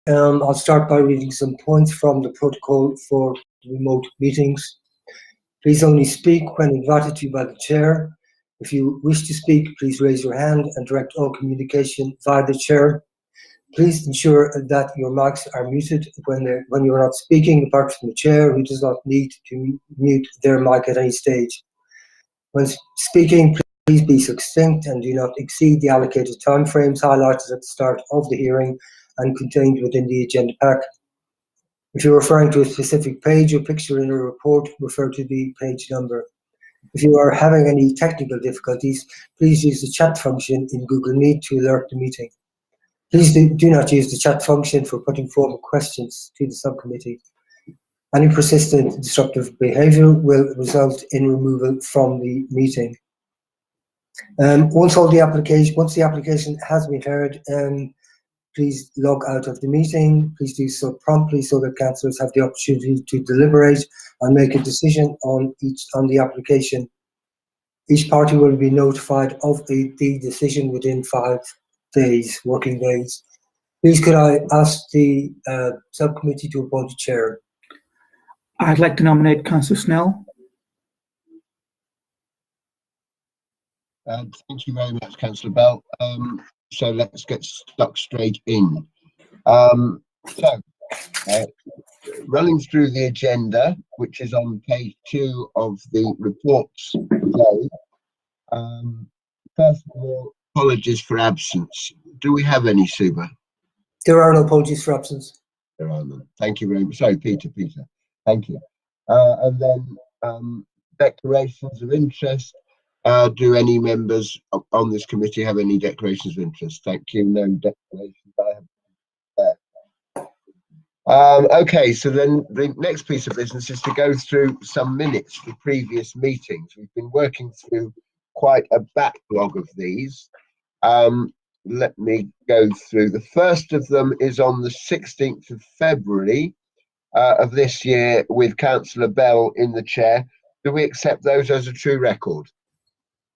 I'll start by reading some points from the protocol for remote meetings. Please only speak when invited to you by the chair. If you wish to speak, please raise your hand and direct all communication via the chair. Please ensure that your mics are muted when you are not speaking, apart from the chair, who does not need to mute their mic at any stage. When speaking, please be succinct and do not exceed the allocated timeframes highlighted at the start of the hearing and contained within the agenda pack. If you're referring to a specific page or picture in a report, refer to the page number. If you are having any technical difficulties, please use the chat function in Google Meet to alert the meeting. Please do not use the chat function for putting formal questions to the subcommittee. Any persistent disruptive behaviour will result in removal from the meeting. Once the application has been heard, please log out of the meeting. Please do so promptly so that councillors have the opportunity to deliberate and make a decision on the application. Each party will be notified of the decision within 5 days, working days. Please could I ask the subcommittee to appoint a chair? I'd like to nominate Councillor Snell. Thank you very much, Councillor Bell. So let's get stuck straight in. Running through the agenda, which is on page 2 of the reports today. First of all, apologies for absence. Do we have any, Suba? There are no apologies for absence. There are none. Thank you very much. Sorry, Peter. Thank you. And then declarations of interest. Do any members on this committee have any declarations of interest? Thank you. No declarations. I have okay, so then the next piece of business is to go through some minutes for previous meetings. We've been working through quite a backlog of these. Let me go through. The first of them is on the 16th of February of this year with Councillor Bell in the chair. Do we accept those as a true record?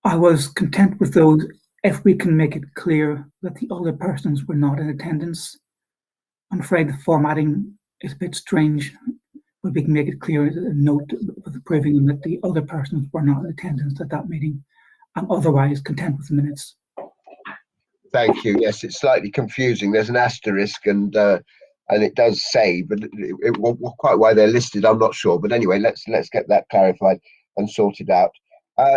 I was content with those if we can make it clear that the other persons were not in attendance. I'm afraid the formatting is a bit strange, but we can make it clear, a note with approving that the other persons were not in attendance at that meeting. I'm otherwise content with the minutes. Thank you. Yes, it's slightly confusing. There's an asterisk and it does say, but quite why they're listed, I'm not sure. But anyway, let's get that clarified and sorted out.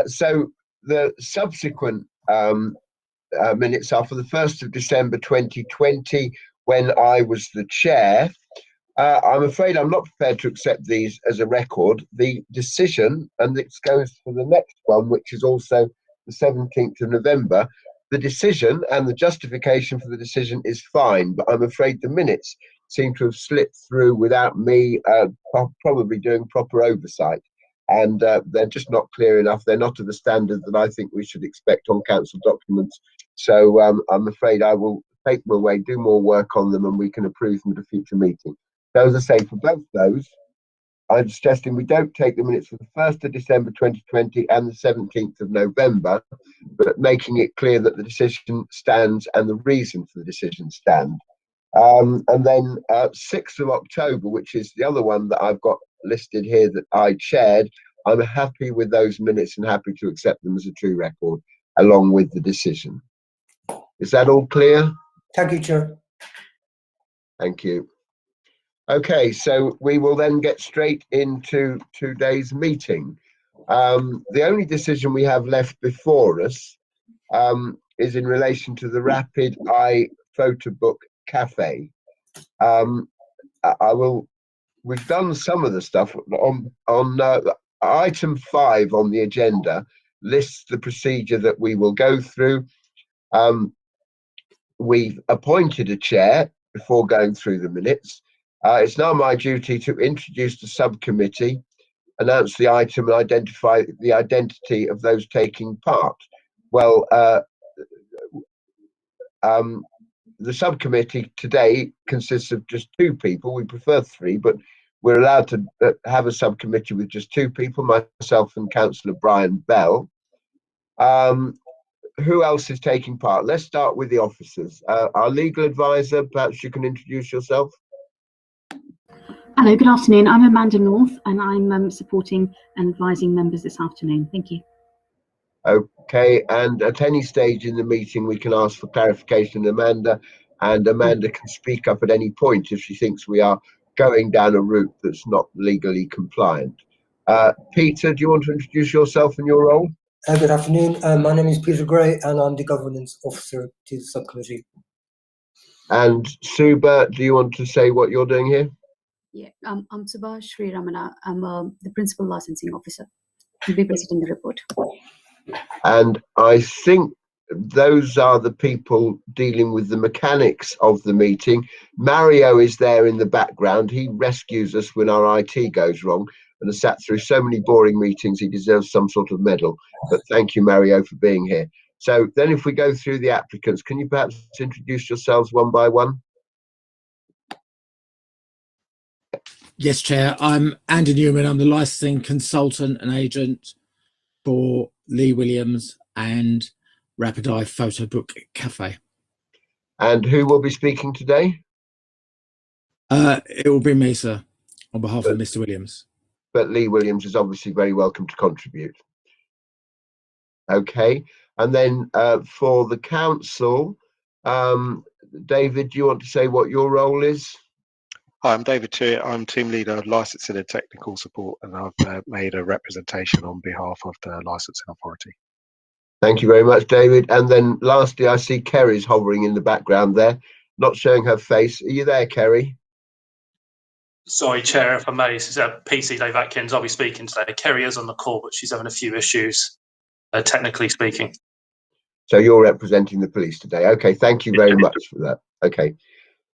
So the subsequent minutes are for the 1st of December 2020, when I was the chair. I'm afraid I'm not prepared to accept these as a record. The decision, and this goes for the next one, which is also the 17th of November, the decision and the justification for the decision is fine, but I'm afraid the minutes seem to have slipped through without me probably doing proper oversight. And they're just not clear enough. They're not to the standard that I think we should expect on council documents. So I'm afraid I will take them away, do more work on them, and we can approve them at a future meeting. So as I say, for both those, I'm suggesting we don't take the minutes for the 1st of December 2020 and the 17th of November, but making it clear that the decision stands and the reason for the decision stand. And then 6th of October, which is the other one that I've got listed here that I chaired, I'm happy with those minutes and happy to accept them as a true record, along with the decision. Is that all clear? Thank you, Chair. Thank you. Okay, so we will then get straight into today's meeting. The only decision we have left before us is in relation to the Rapid Eye Photo Book Cafe. We've done some of the stuff on item 5 on the agenda, lists the procedure that we will go through. We've appointed a chair before going through the minutes. It's now my duty to introduce the subcommittee, announce the item, and identify the identity of those taking part. Well, the subcommittee today consists of just 2 people. We prefer 3, but we're allowed to have a subcommittee with just 2 people, myself and Councillor Brian Bell. who else is taking part? Let's start with the officers. Our legal advisor, perhaps you can introduce yourself. Hello, good afternoon. I'm Amanda North and I'm supporting and advising members this afternoon. Thank you. Okay, and at any stage in the meeting, we can ask for clarification, Amanda, and Amanda can speak up at any point if she thinks we are going down a route that's not legally compliant. Peter, do you want to introduce yourself and your role? Good afternoon. My name is Peter Gray, and I'm the governance officer to the subcommittee. And Suba, do you want to say what you're doing here? Yeah, I'm Subha Sri Ramana. I'm the principal licensing officer. I'll be presenting the report. And I think those are the people dealing with the mechanics of the meeting. Mario is there in the background. He rescues us when our IT goes wrong and has sat through so many boring meetings. He deserves some sort of medal. But thank you, Mario, for being here. So then if we go through the applicants, can you perhaps introduce yourselves one by one? Yes, Chair. I'm Andy Newman. I'm the licensing consultant and agent for Lee Williams and Rapid Eye Photo Book Cafe. And who will be speaking today? It will be me, sir, on behalf of Mr. Williams. But Lee Williams is obviously very welcome to contribute. Okay, and then for the council, David, do you want to say what your role is? Hi, I'm David Cheer. I'm team leader, licensing and technical support, and I've made a representation on behalf of the licensing authority. Thank you very much, David. And then lastly, I see Kerry's hovering in the background there, not showing her face. Are you there, Kerry? Sorry, Chair, if I may, this is PC Dave Atkins. I'll be speaking today. Kerry is on the call, but she's having a few issues, technically speaking. So you're representing the police today. Okay, thank you very much for that. Okay,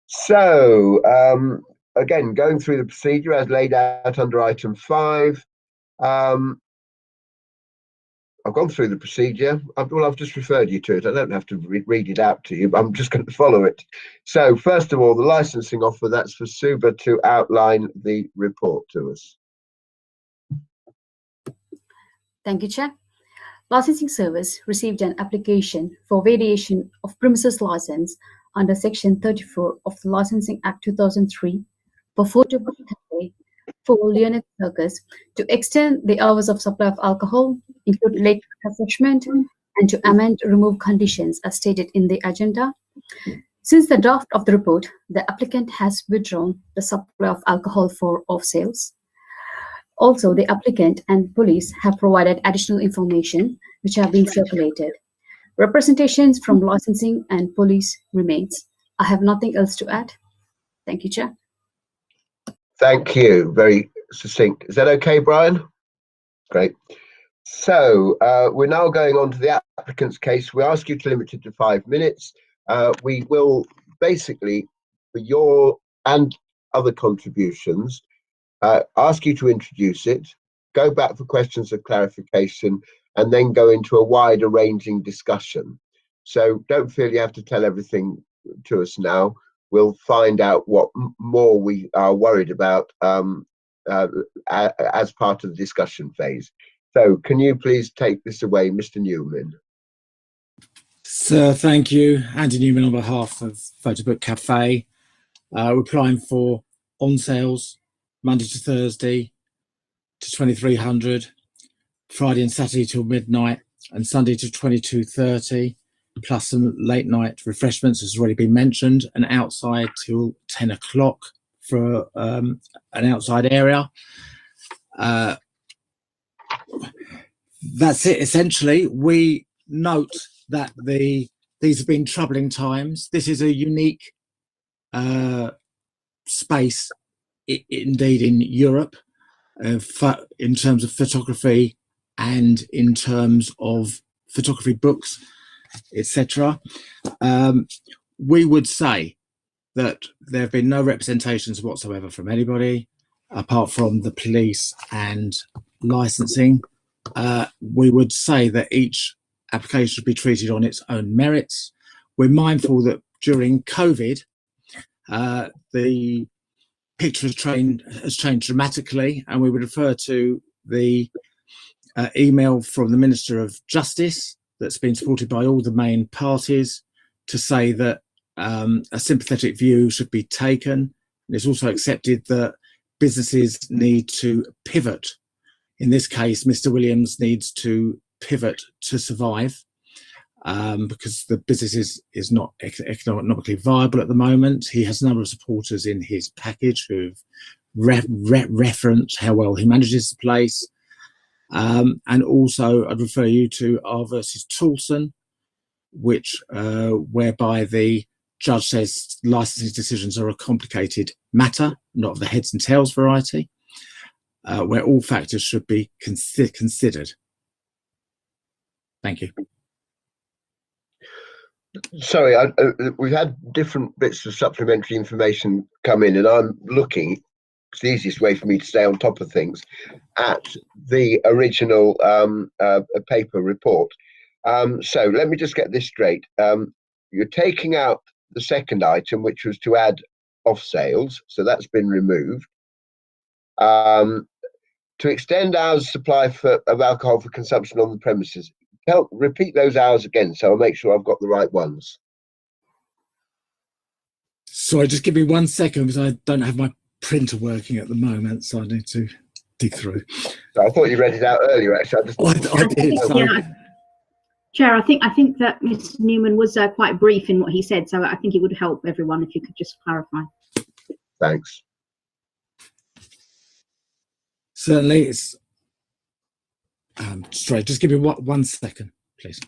so again, going through the procedure as laid out under item 5. I've gone through the procedure. I've just referred you to it. I don't have to read it out to you, but I'm just going to follow it. So first of all, the licensing offer, that's for Suba to outline the report to us. Thank you, Chair. Licensing Service received an application for variation of premises license under Section 34 of the Licensing Act 2003 for Photo Book Cafe for Leonard Circus to extend the hours of supply of alcohol, include late refreshment, and to amend remove conditions as stated in the agenda. Since the draft of the report, the applicant has withdrawn the supply of alcohol for off sales. Also, the applicant and police have provided additional information which have been circulated. Representations from licensing and police remains. I have nothing else to add. Thank you, Chair. Thank you. Very succinct. Is that okay, Brian? Great. So we're now going on to the applicant's case. We ask you to limit it to 5 minutes. We will basically, for your and other contributions, ask you to introduce it, go back for questions of clarification, and then go into a wider ranging discussion. So don't feel you have to tell everything to us now. We'll find out what more we are worried about as part of the discussion phase. So can you please take this away, Mr. Newman? Sir, thank you. Andy Newman on behalf of Photo Book Cafe. We're applying for on sales Monday to Thursday to 2300, Friday and Saturday till midnight, and Sunday to 22:30, plus some late night refreshments, as already been mentioned, and outside till 10 o'clock for an outside area. That's it, essentially. We note that these have been troubling times. This is a unique space, indeed, in Europe, in terms of photography and in terms of photography books, etc. We would say that there have been no representations whatsoever from anybody apart from the police and licensing. We would say that each application should be treated on its own merits. We're mindful that during COVID, the picture has changed dramatically, and we would refer to the email from the Minister of Justice that's been supported by all the main parties to say that a sympathetic view should be taken. It's also accepted that businesses need to pivot. In this case, Mr. Williams needs to pivot to survive because the business is not economically viable at the moment. He has a number of supporters in his package who've referenced how well he manages the place. And also, I'd refer you to R versus Toulson, which whereby the judge says licensing decisions are a complicated matter, not of the heads and tails variety, where all factors should be considered. Thank you. Sorry, we've had different bits of supplementary information come in, and I'm looking, it's the easiest way for me to stay on top of things, at the original paper report. So let me just get this straight. You're taking out the second item, which was to add off sales, so that's been removed. To extend hours supply of alcohol for consumption on the premises. Repeat those hours again, so I'll make sure I've got the right ones. Sorry, just give me 1 second because I don't have my printer working at the moment, so I need to dig through. So I thought you read it out earlier, actually. I did. Sorry. Yeah. Chair, I think that Mr. Newman was quite brief in what he said, so I think it would help everyone if you could just clarify. Thanks. Certainly, it's. Sorry, just give me 1 second, please.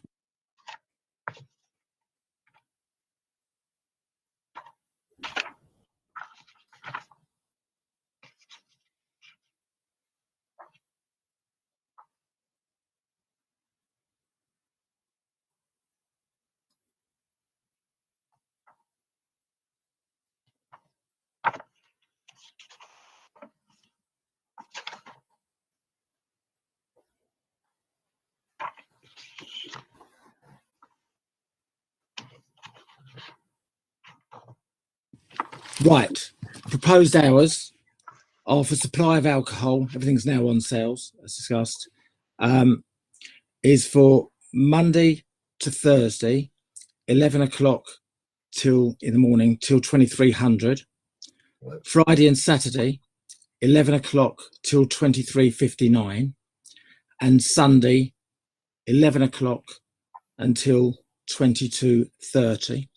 Right, proposed hours are for supply of alcohol. Everything's now on sales, as discussed. Is for Monday to Thursday, 11 o'clock till in the morning till 2300. Friday and Saturday, 11 o'clock till 23:59, and Sunday, 11 o'clock until 22:30.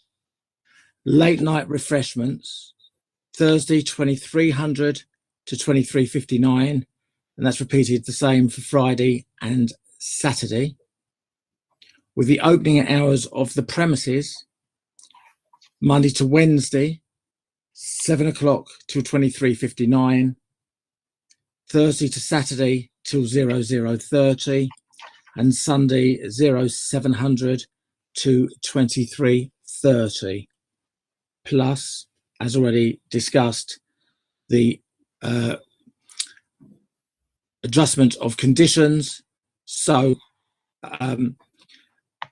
Late night refreshments, Thursday 2300 to 23:59, and that's repeated the same for Friday and Saturday. With the opening hours of the premises, Monday to Wednesday, 7 o'clock till 23:59, Thursday to Saturday till 00:30, and Sunday 0700 to 23:30. Plus, as already discussed, the adjustment of conditions. So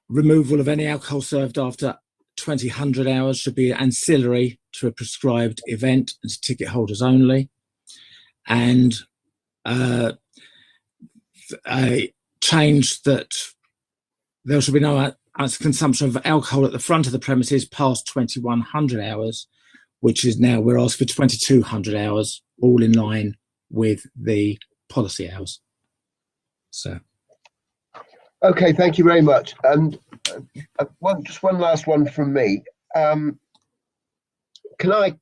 removal of any alcohol served after 2000 hours should be ancillary to a prescribed event and to ticket holders only. And a change that there should be no consumption of alcohol at the front of the premises past 2100 hours, which is now we're asked for 2200 hours, all in line with the policy hours. So. Okay, thank you very much. And just one last one from me. Can I,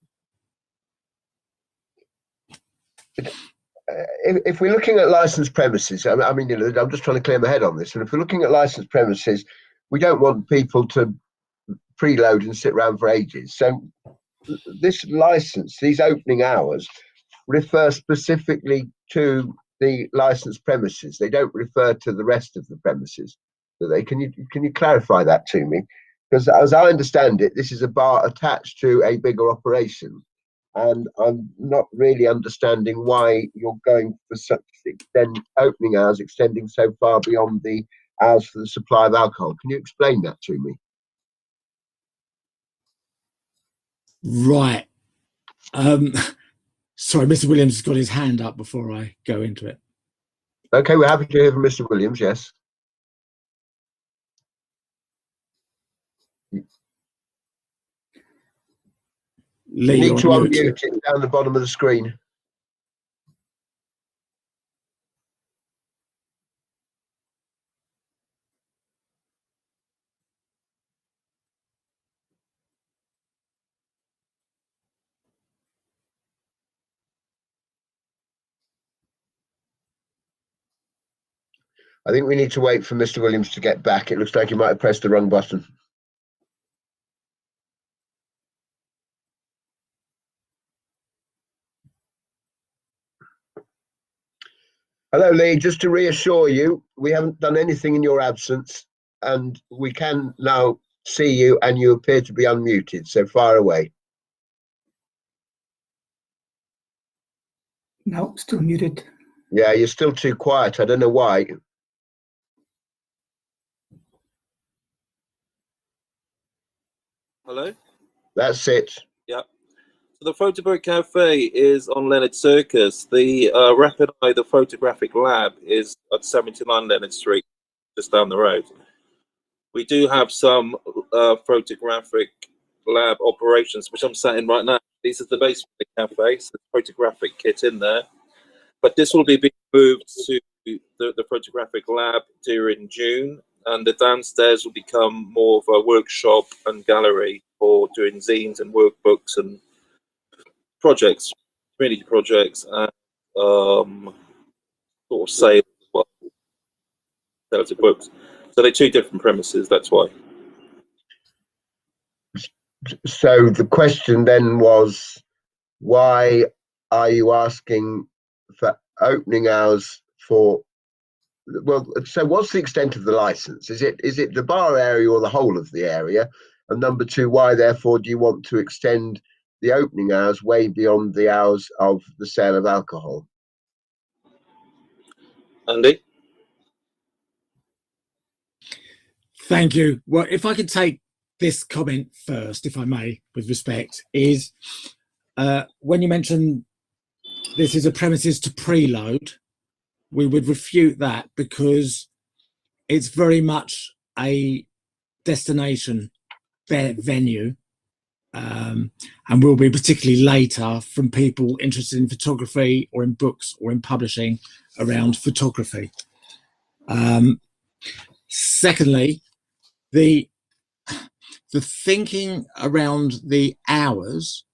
if we're looking at licensed premises, I mean, I'm just trying to clear my head on this. And if we're looking at licensed premises, we don't want people to preload and sit around for ages. So this license, these opening hours, refer specifically to the licensed premises. They don't refer to the rest of the premises. Do they? Can you clarify that to me? Because as I understand it, this is a bar attached to a bigger operation, and I'm not really understanding why you're going for such opening hours extending so far beyond the hours for the supply of alcohol. Can you explain that to me? Right. Sorry, Mr. Williams has got his hand up before I go into it. Okay, we're happy to hear from Mr. Williams, yes. Lee, You need you're to on mute. unmute it down the bottom of the screen. I think we need to wait for Mr. Williams to get back. It looks like he might have pressed the wrong button. Hello, Lee. Just to reassure you, we haven't done anything in your absence, and we can now see you, and you appear to be unmuted, so far away. No, still muted. Yeah, you're still too quiet. I don't know why. Hello? That's it. Yeah. So the Photo Book Cafe is on Leonard Circus. The Rapid Eye, the photographic lab, is at 79 Leonard Street, just down the road. We do have some photographic lab operations, which I'm sat in right now. This is the basement of the cafe, so the photographic kit in there. But this will be being moved to the photographic lab during June, and the downstairs will become more of a workshop and gallery for doing zines and workbooks and projects, community projects, and sort of sales as well, sales of books. So they're two different premises, that's why. So the question then was, why are you asking for opening hours for, well, so what's the extent of the license? Is it the bar area or the whole of the area? And number two, why therefore do you want to extend the opening hours way beyond the hours of the sale of alcohol? Andy? Thank you. Well, if I could take this comment first, if I may, with respect, is when you mention this is a premises to preload, we would refute that because it's very much a destination venue, and will be particularly later from people interested in photography or in books or in publishing around photography. Secondly, the thinking around the hours,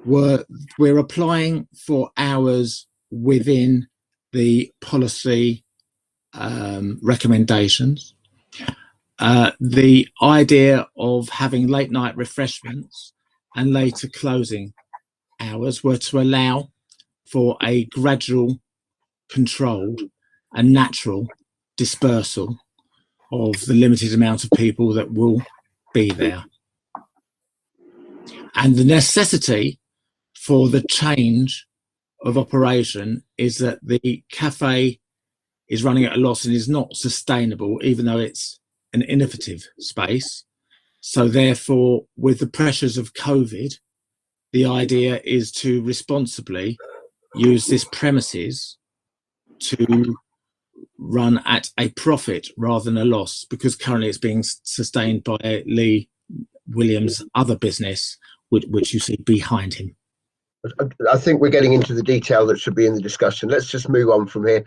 we're applying for hours within the policy recommendations. The idea of having late night refreshments and later closing hours were to allow for a gradual, controlled and natural dispersal of the limited amount of people that will be there. And the necessity for the change of operation is that the cafe is running at a loss and is not sustainable, even though it's an innovative space. So therefore, with the pressures of COVID, the idea is to responsibly use this premises to run at a profit rather than a loss, because currently it's being sustained by Lee Williams' other business, which you see behind him. I think we're getting into the detail that should be in the discussion. Let's just move on from here.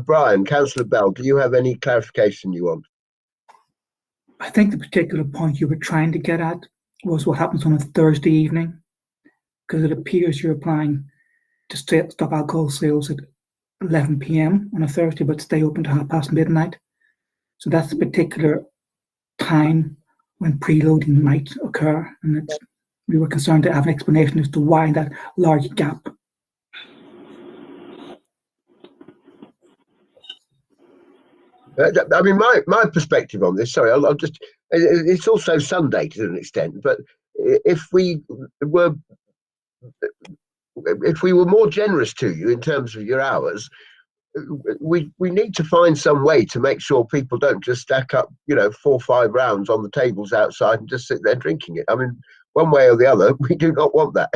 Brian, Councillor Bell, do you have any clarification you want? I think the particular point you were trying to get at was what happens on a Thursday evening, because it appears you're applying to stop alcohol sales at 11 p.m. on a Thursday, but stay open to midnight. So that's the particular time when preloading might occur, and we were concerned to have an explanation as to why that large gap. I mean, my perspective on this, sorry, I'll just, it's also Sunday to an extent, but if we were more generous to you in terms of your hours, we need to find some way to make sure people don't just stack up, 4 or 5 rounds on the tables outside and just sit there drinking it. I mean, one way or the other, we do not want that,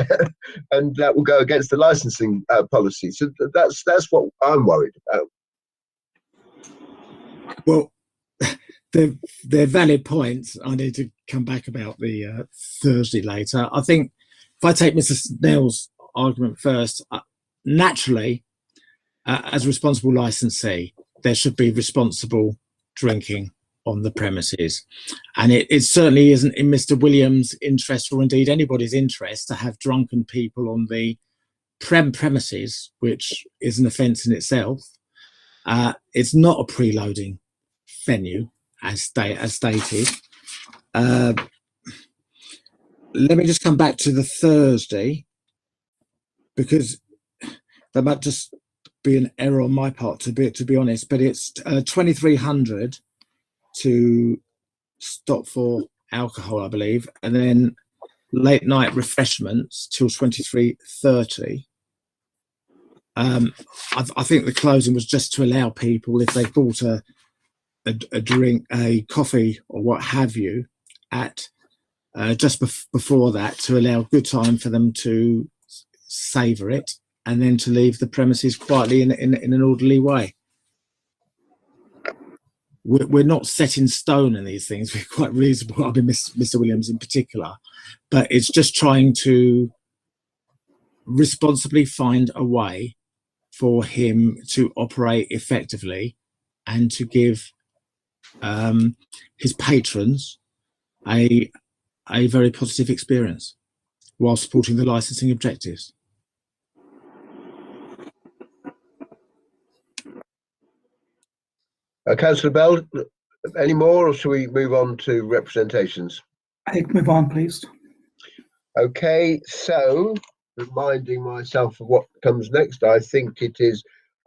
and that will go against the licensing policy. So that's what I'm worried about. Well, they're valid points. I need to come back about the Thursday later. I think if I take Mr. Snell's argument first, naturally, as a responsible licensee, there should be responsible drinking on the premises. And it certainly isn't in Mr. Williams' interest, or indeed anybody's interest, to have drunken people on the premises, which is an offence in itself. It's not a preloading venue, as stated. Let me just come back to the Thursday, because there might just be an error on my part, to be honest, but it's 2300 to stop for alcohol, I believe, and then late night refreshments till 23:30. I think the closing was just to allow people, if they bought a drink, a coffee or what have you, at just before that, to allow good time for them to savour it, and then to leave the premises quietly in an orderly way. We're not set in stone in these things. We're quite reasonable. I mean, Mr. Williams in particular, but it's just trying to responsibly find a way for him to operate effectively and to give his patrons a very positive experience while supporting the licensing objectives. Councillor Bell, any more, or shall we move on to representations? I think move on, please. Okay, so reminding myself of what comes next, I think it is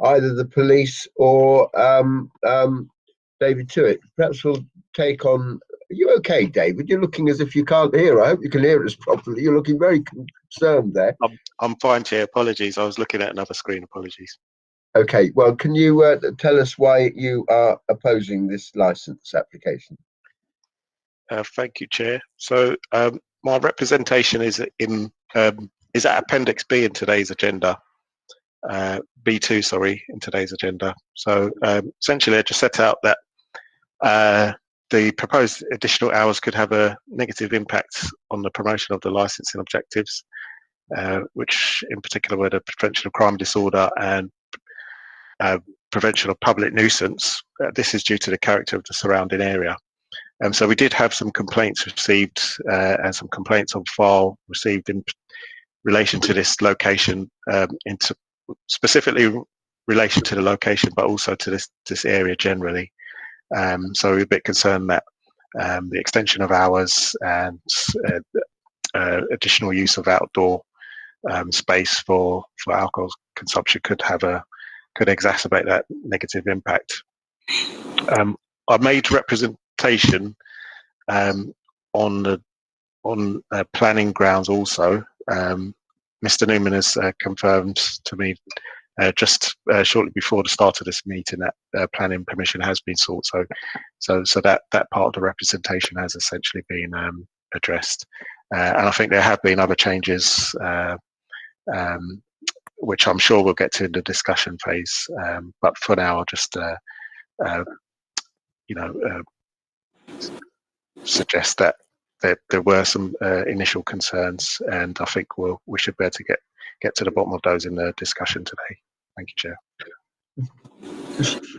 either the police or David Tuitt. Perhaps we'll take on. Are you okay, David? You're looking as if you can't hear. I hope you can hear us properly. You're looking very concerned there. I'm fine, Chair. Apologies. I was looking at another screen. Apologies. Okay, well, can you tell us why you are opposing this licence application? Thank you, Chair. So my representation is at Appendix B in today's agenda, B2, sorry, in today's agenda. So essentially, I just set out that the proposed additional hours could have a negative impact on the promotion of the licensing objectives, which in particular were the prevention of crime and disorder and prevention of public nuisance. This is due to the character of the surrounding area. So we did have some complaints received and some complaints on file received in relation to this location, specifically relation to the location, but also to this area generally. So we're a bit concerned that the extension of hours and additional use of outdoor space for alcohol consumption could exacerbate that negative impact. I made representation on planning grounds also. Mr. Newman has confirmed to me just shortly before the start of this meeting that planning permission has been sought. So that part of the representation has essentially been addressed. And I think there have been other changes, which I'm sure we'll get to in the discussion phase. But for now, I'll just suggest that there were some initial concerns, and I think we should be able to get to the bottom of those in the discussion today. Thank you, Chair.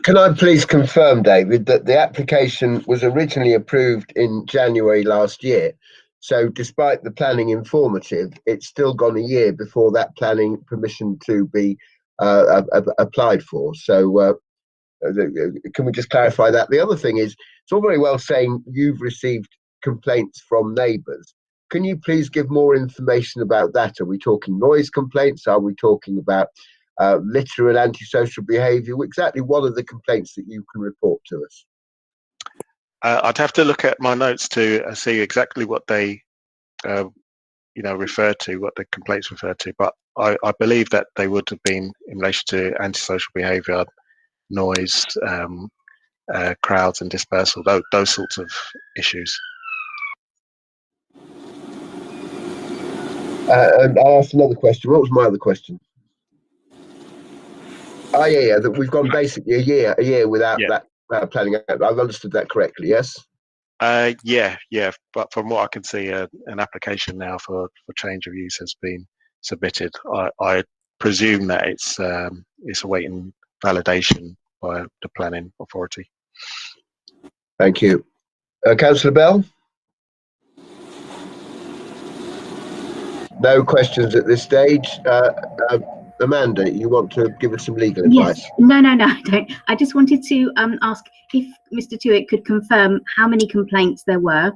Can I please confirm, David, that the application was originally approved in January last year? So despite the planning informative, it's still gone a year before that planning permission to be applied for. So can we just clarify that? The other thing is, it's all very well saying you've received complaints from neighbours. Can you please give more information about that? Are we talking noise complaints? Are we talking about litter and antisocial behaviour? Exactly what are the complaints that you can report to us? I'd have to look at my notes to see exactly what they referred to, what the complaints referred to, but I believe that they would have been in relation to antisocial behaviour, noise, crowds and dispersal, those sorts of issues. And I'll ask another question. What was my other question? Oh, yeah, that we've gone basically a year without that planning. I've understood that correctly, yes? Yeah. But from what I can see, an application now for change of use has been submitted. I presume that it's awaiting validation by the planning authority. Thank you. Councillor Bell? No questions at this stage. Amanda, you want to give us some legal advice? Yes. No, I don't. I just wanted to ask if Mr. Tuitt could confirm how many complaints there were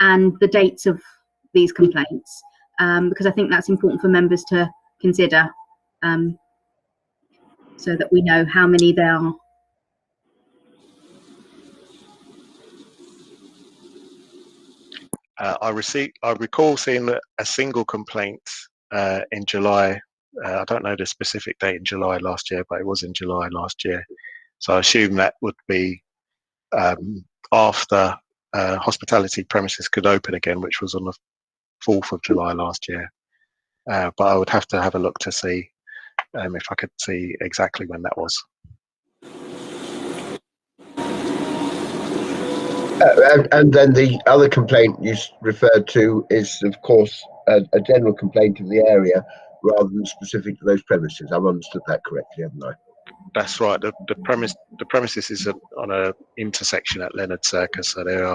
and the dates of these complaints, because I think that's important for members to consider, so that we know how many there are. I recall seeing a single complaint in July. I don't know the specific date in July last year, but it was in July last year. So I assume that would be after hospitality premises could open again, which was on the 4th of July last year. But I would have to have a look to see if I could see exactly when that was. And then the other complaint you referred to is, of course, a general complaint of the area rather than specific to those premises. I've understood that correctly, haven't I? That's right. The premises is on a intersection at Leonard Circus, so there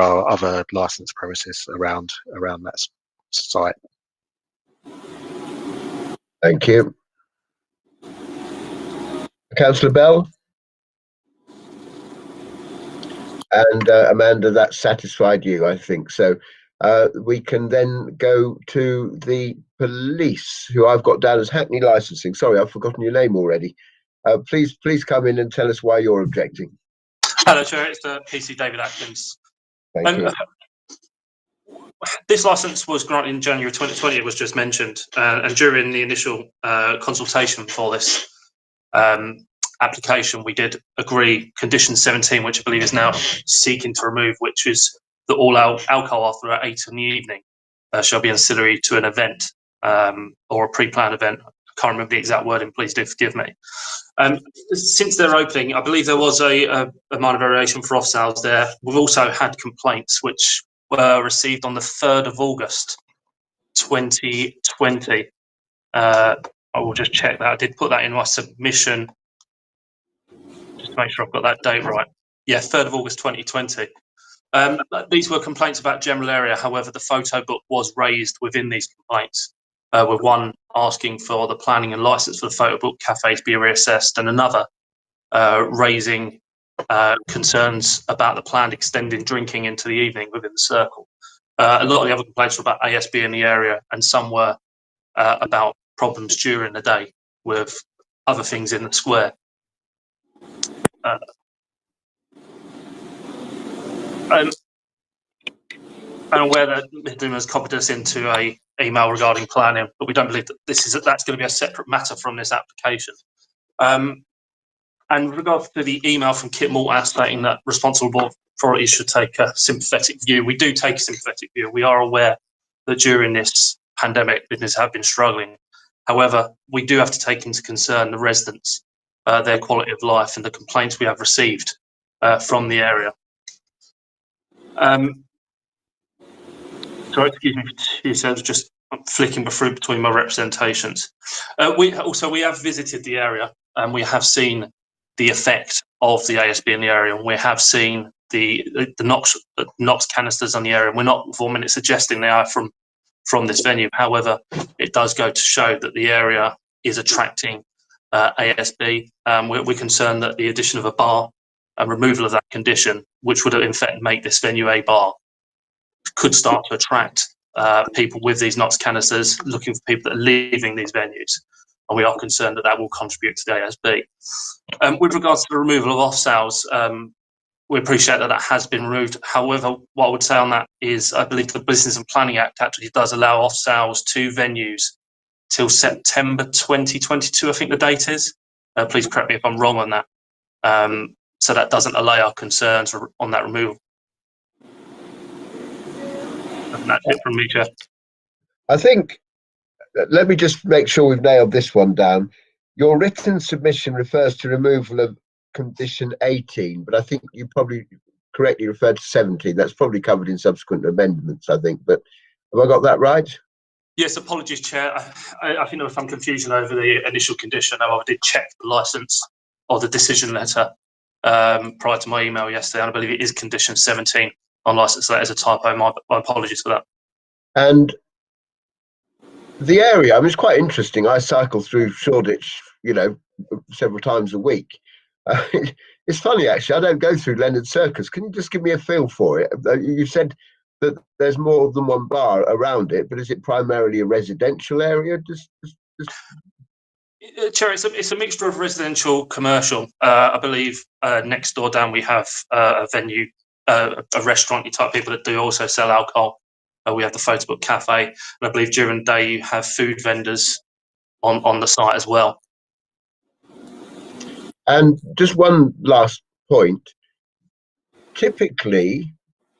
are other licensed premises around that site. Thank you. Councillor Bell? And Amanda, that satisfied you, I think. So we can then go to the police, who I've got down as Hackney Licensing. Sorry, I've forgotten your name already. Please come in and tell us why you're objecting. Hello, Chair. It's PC David Atkins. Thank you. This licence was granted in January 2020, it was just mentioned, and during the initial consultation for this application, we did agree condition 17, which I believe is now seeking to remove, which is that all alcohol after 8 in the evening shall be ancillary to an event or a pre-planned event. I can't remember the exact wording, please do forgive me. Since their opening, I believe there was a minor variation for off-sales there. We've also had complaints which were received on the 3rd of August 2020. I will just check that. I did put that in my submission, just to make sure I've got that date right. Yeah, 3rd of August 2020. These were complaints about general area. However, the photo book was raised within these complaints, with one asking for the planning and license for the photo book cafes be reassessed, and another raising concerns about the planned extending drinking into the evening within the circle. A lot of the other complaints were about ASB in the area, and some were about problems during the day with other things in the square. I'm aware that Mr. Doom has copied us into an email regarding planning, but we don't believe that that's going to be a separate matter from this application. And with regards to the email from Kit Morton stating that responsible authorities should take a sympathetic view, we do take a sympathetic view. We are aware that during this pandemic, business have been struggling. However, we do have to take into concern the residents, their quality of life, and the complaints we have received from the area. Sorry, excuse me, I was just flicking through between my representations. We have visited the area, and we have seen the effect of the ASB in the area, and we have seen the NOx canisters on the area. And we're not for a minute suggesting they are from this venue. However, it does go to show that the area is attracting ASB. We're concerned that the addition of a bar and removal of that condition, which would in fact make this venue a bar, could start to attract people with these NOx canisters, looking for people that are leaving these venues. And we are concerned that that will contribute to the ASB. With regards to the removal of off-sales, we appreciate that has been removed. However, what I would say on that is I believe the Business and Planning Act actually does allow off-sales to venues till September 2022, I think the date is. Please correct me if I'm wrong on that. So that doesn't allay our concerns on that removal. And that's it from me, Chair. I think, let me just make sure we've nailed this one down. Your written submission refers to removal of condition 18, but I think you probably correctly referred to 17. That's probably covered in subsequent amendments, I think. But have I got that right? Yes, apologies, Chair. I think there was some confusion over the initial condition. I did check the licence or the decision letter prior to my email yesterday, and I believe it is condition 17 on licence. So that is a typo. My apologies for that. And the area, I mean, it's quite interesting. I cycle through Shoreditch, several times a week. It's funny, actually. I don't go through Leonard Circus. Can you just give me a feel for it? You said that there's more than one bar around it, but is it primarily a residential area? Chair, it's a mixture of residential, commercial. I believe next door down we have a venue, a restaurant type people that do also sell alcohol. We have the Photobook Cafe, and I believe during the day you have food vendors on the site as well. And just one last point. Typically,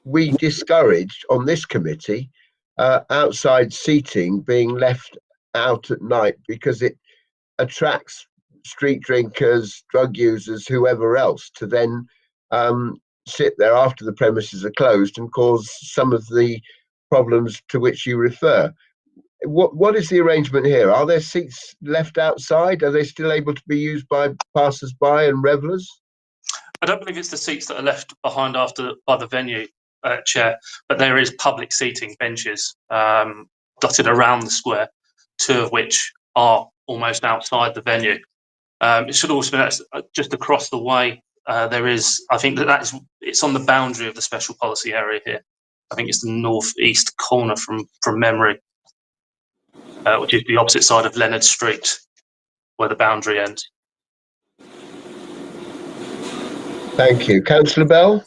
we discourage on this committee outside seating being left out at night because it attracts street drinkers, drug users, whoever else to then sit there after the premises are closed and cause some of the problems to which you refer. What is the arrangement here? Are there seats left outside? Are they still able to be used by passers-by and revellers? I don't believe it's the seats that are left behind by the venue, Chair, but there is public seating benches dotted around the square, 2 of which are almost outside the venue. It should also be just across the way. There is, I think it's on the boundary of the special policy area here. I think it's the northeast corner from memory, which is the opposite side of Leonard Street, where the boundary ends. Thank you. Councillor Bell?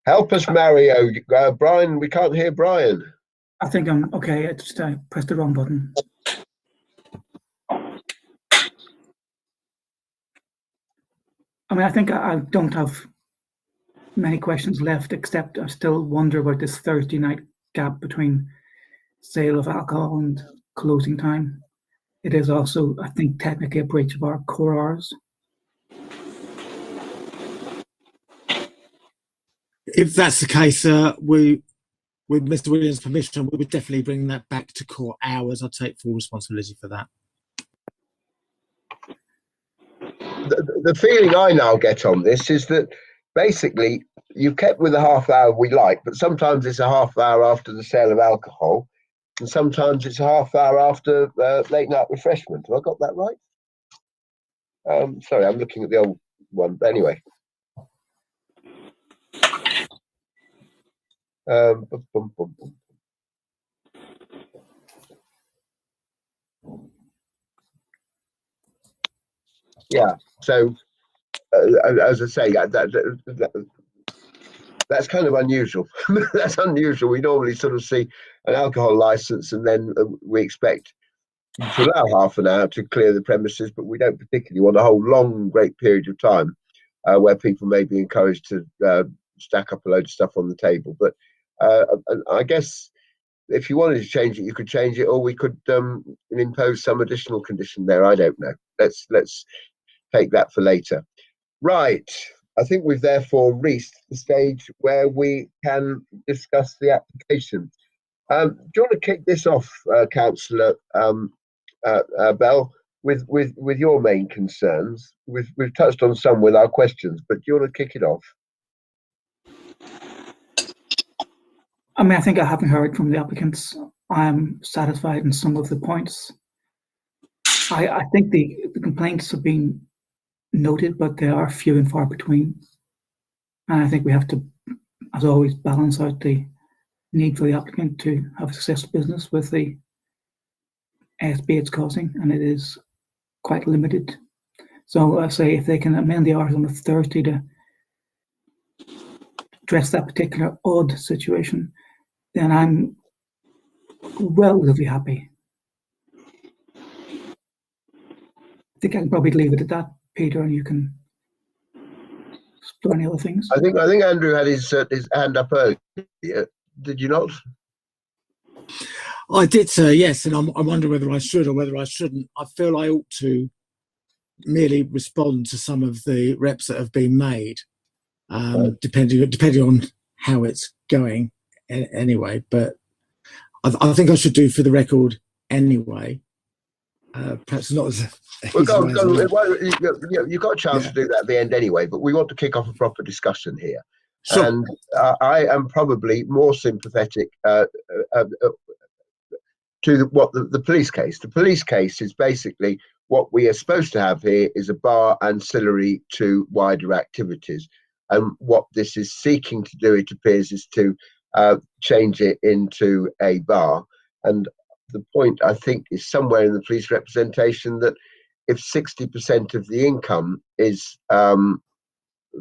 Help us, Mario. Brian, we can't hear Brian. I think I'm okay. I pressed the wrong button. I mean, I think I don't have many questions left, except I still wonder about this Thursday night gap between sale of alcohol and closing time. It is also, I think, technically a breach of our core hours. If that's the case, with Mr. Williams' permission, we would definitely bring that back to core hours. I'd take full responsibility for that. The feeling I now get on this is that basically you've kept with the half hour we like, but sometimes it's a half hour after the sale of alcohol, and sometimes it's a half hour after late night refreshment. Have I got that right? Sorry, I'm looking at the old one. But anyway. Yeah, so as I say, that's kind of unusual. That's unusual. We normally sort of see an alcohol license and then we expect to allow half an hour to clear the premises, but we don't particularly want a whole long, great period of time where people may be encouraged to stack up a load of stuff on the table. But I guess if you wanted to change it, you could change it, or we could impose some additional condition there. I don't know. Let's take that for later. Right. I think we've therefore reached the stage where we can discuss the application. Do you want to kick this off, Councillor Bell, with your main concerns? We've touched on some with our questions, but do you want to kick it off? I mean, I think I haven't heard from the applicants. I'm satisfied in some of the points. I think the complaints have been noted, but they are few and far between. And I think we have to, as always, balance out the need for the applicant to have a successful business with the ASB it's causing, and it is quite limited. So I say if they can amend the hours on a Thursday to address that particular odd situation, then I'm relatively happy. I think I can probably leave it at that, Peter, and you can there any other things? I think Andrew had his hand up earlier. Did you not? I did, sir, yes, and I wonder whether I should or whether I shouldn't. I feel I ought to merely respond to some of the reps that have been made, depending on how it's going anyway. But I think I should do for the record anyway. Perhaps not as Well, easy as you've got a chance to do that at the end anyway, but we want to kick off a proper discussion here. Sure. And I am probably more sympathetic to what the police case. The police case is basically what we are supposed to have here is a bar ancillary to wider activities. And what this is seeking to do, it appears, is to change it into a bar. And the point, I think, is somewhere in the police representation that if 60% of the income is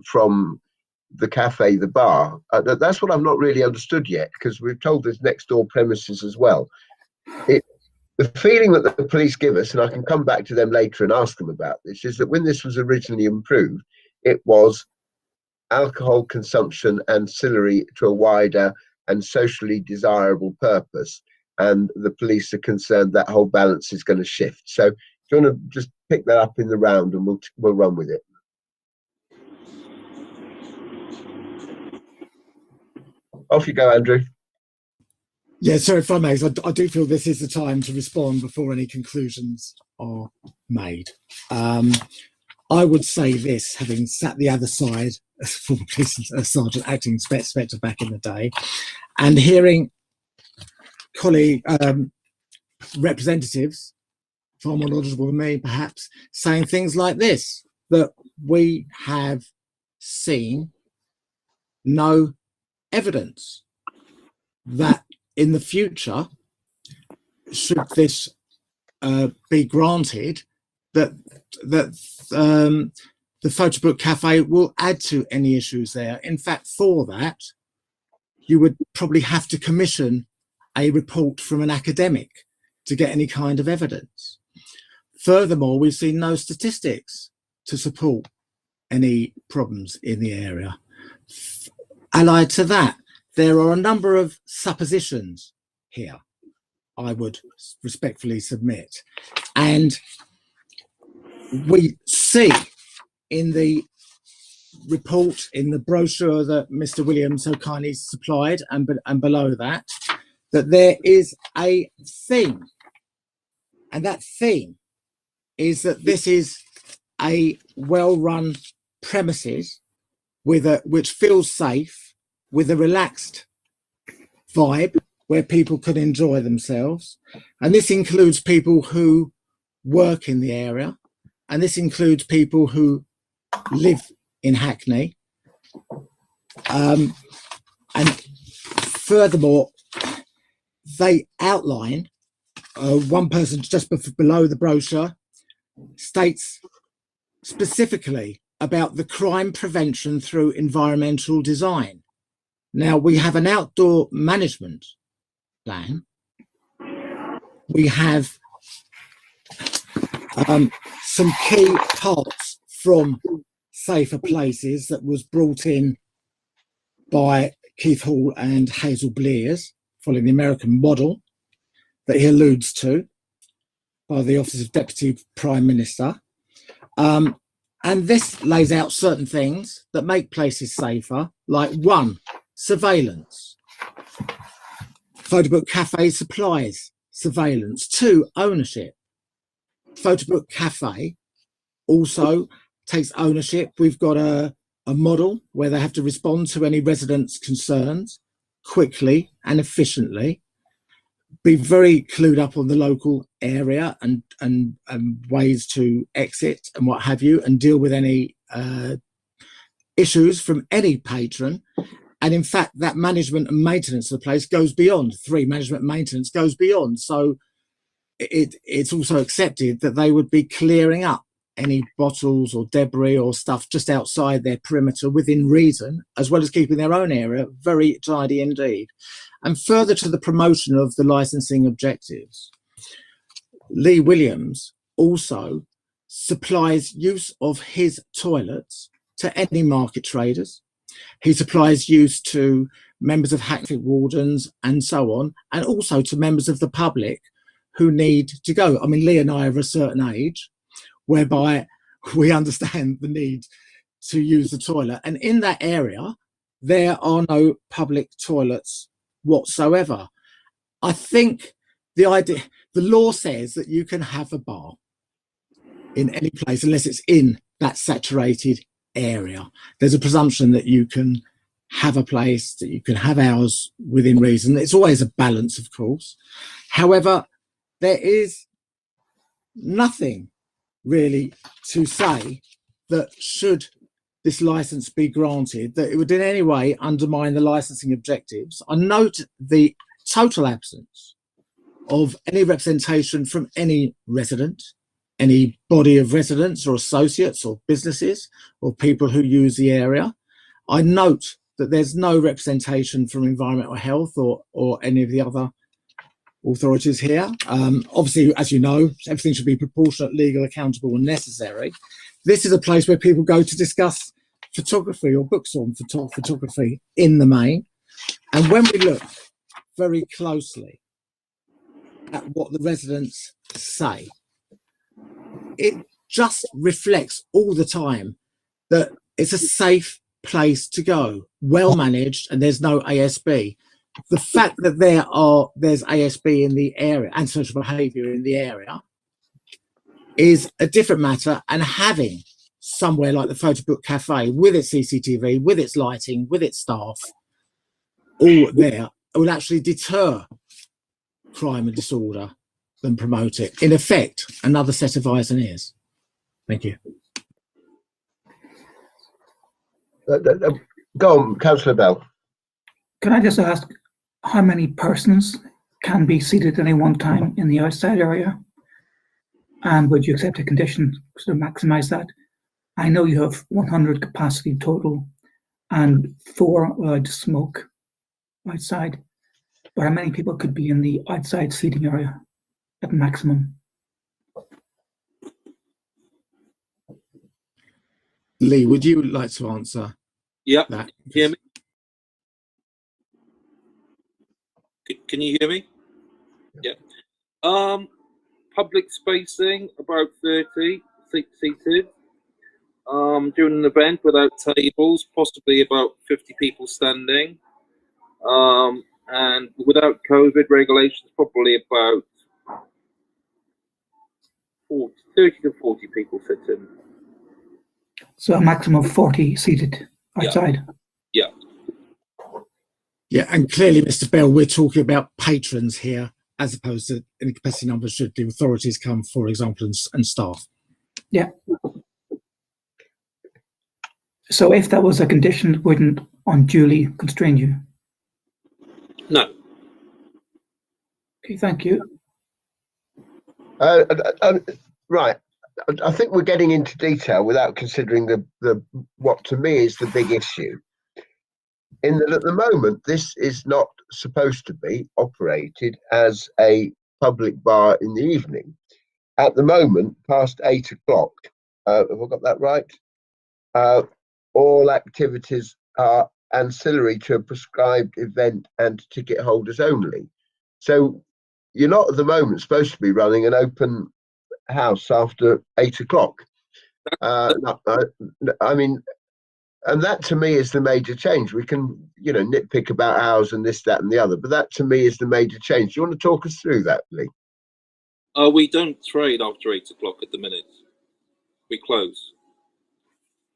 from the cafe, the bar, that's what I've not really understood yet, because we're told there's next door premises as well. The feeling that the police give us, and I can come back to them later and ask them about this, is that when this was originally improved, it was alcohol consumption ancillary to a wider and socially desirable purpose. And the police are concerned that whole balance is going to shift. So do you want to just pick that up in the round and we'll run with it? Off you go, Andrew. Yeah, so if I may, I do feel this is the time to respond before any conclusions are made. I would say this, having sat the other side as former police sergeant, acting inspector back in the day, and hearing colleague representatives, far more knowledgeable than me perhaps, saying things like this, that we have seen no evidence that in the future, should this be granted, that the photo book cafe will add to any issues there. In fact, for that, you would probably have to commission a report from an academic to get any kind of evidence. Furthermore, we've seen no statistics to support any problems in the area. Allied to that, there are a number of suppositions here, I would respectfully submit. And we see in the report, in the brochure that Mr. Williams so kindly supplied, and below that, that there is a theme. And that theme is that this is a well-run premises which feels safe, with a relaxed vibe where people can enjoy themselves. And this includes people who work in the area, and this includes people who live in Hackney. And furthermore, they outline, one person just below the brochure states specifically about the crime prevention through environmental design. Now, we have an outdoor management plan. We have some key parts from Safer Places that was brought in by Keith Hall and Hazel Blears, following the American model that he alludes to by the Office of Deputy Prime Minister. And this lays out certain things that make places safer, like 1, surveillance. Photobook Cafe supplies surveillance. 2, ownership. Photobook Cafe also takes ownership. We've got a model where they have to respond to any residents' concerns quickly and efficiently, be very clued up on the local area and ways to exit and what have you, and deal with any issues from any patron. And in fact, that management and maintenance of the place goes beyond 3. Management and maintenance goes beyond. So it's also accepted that they would be clearing up any bottles or debris or stuff just outside their perimeter within reason, as well as keeping their own area very tidy indeed. And further to the promotion of the licensing objectives, Lee Williams also supplies use of his toilets to any market traders. He supplies use to members of Hackney wardens and so on, and also to members of the public who need to go. I mean, Lee and I are of a certain age whereby we understand the need to use the toilet. And in that area, there are no public toilets whatsoever. I think the law says that you can have a bar in any place unless it's in that saturated area. There's a presumption that you can have a place, that you can have hours within reason. It's always a balance, of course. However, there is nothing really to say that should this license be granted, that it would in any way undermine the licensing objectives. I note the total absence of any representation from any resident, any body of residents or associates or businesses or people who use the area. I note that there's no representation from environmental health or any of the other authorities here. Obviously, as you know, everything should be proportionate, legal, accountable and necessary. This is a place where people go to discuss photography or books on photography in the main. And when we look very closely at what the residents say, it just reflects all the time that it's a safe place to go, well managed, and there's no ASB. The fact that there's ASB in the area and social behaviour in the area is a different matter, and having somewhere like the Photo Book Cafe with its CCTV, with its lighting, with its staff, all there, will actually deter crime and disorder than promote it. In effect, another set of eyes and ears. Thank you. Go on, Councillor Bell. Can I just ask how many persons can be seated at any one time in the outside area? And would you accept a condition to maximise that? I know you have 100 capacity total and 4 allowed to smoke outside, but how many people could be in the outside seating area at maximum? Lee, would you like to answer? Yeah, that? hear me? Can you hear me? Yeah. Public spacing, about 30 seated. During an event without tables, possibly about 50 people standing. And without COVID regulations, probably about 30 to 40 people sitting. So a maximum of 40 seated outside? Yeah. Yeah, and clearly, Mr. Bell, we're talking about patrons here, as opposed to any capacity numbers should the authorities come, for example, and staff. Yeah. So if that was a condition, it wouldn't unduly constrain you? No. Okay, thank you. Right. I think we're getting into detail without considering the what to me is the big issue. In that at the moment, this is not supposed to be operated as a public bar in the evening. At the moment, past 8 o'clock, have I got that right? All activities are ancillary to a prescribed event and ticket holders only. So you're not at the moment supposed to be running an open house after 8 o'clock. I mean, and that to me is the major change. We can, nitpick about hours and this, that, and the other, but that to me is the major change. Do you want to talk us through that, Lee? We don't trade after 8 o'clock at the minute. We close.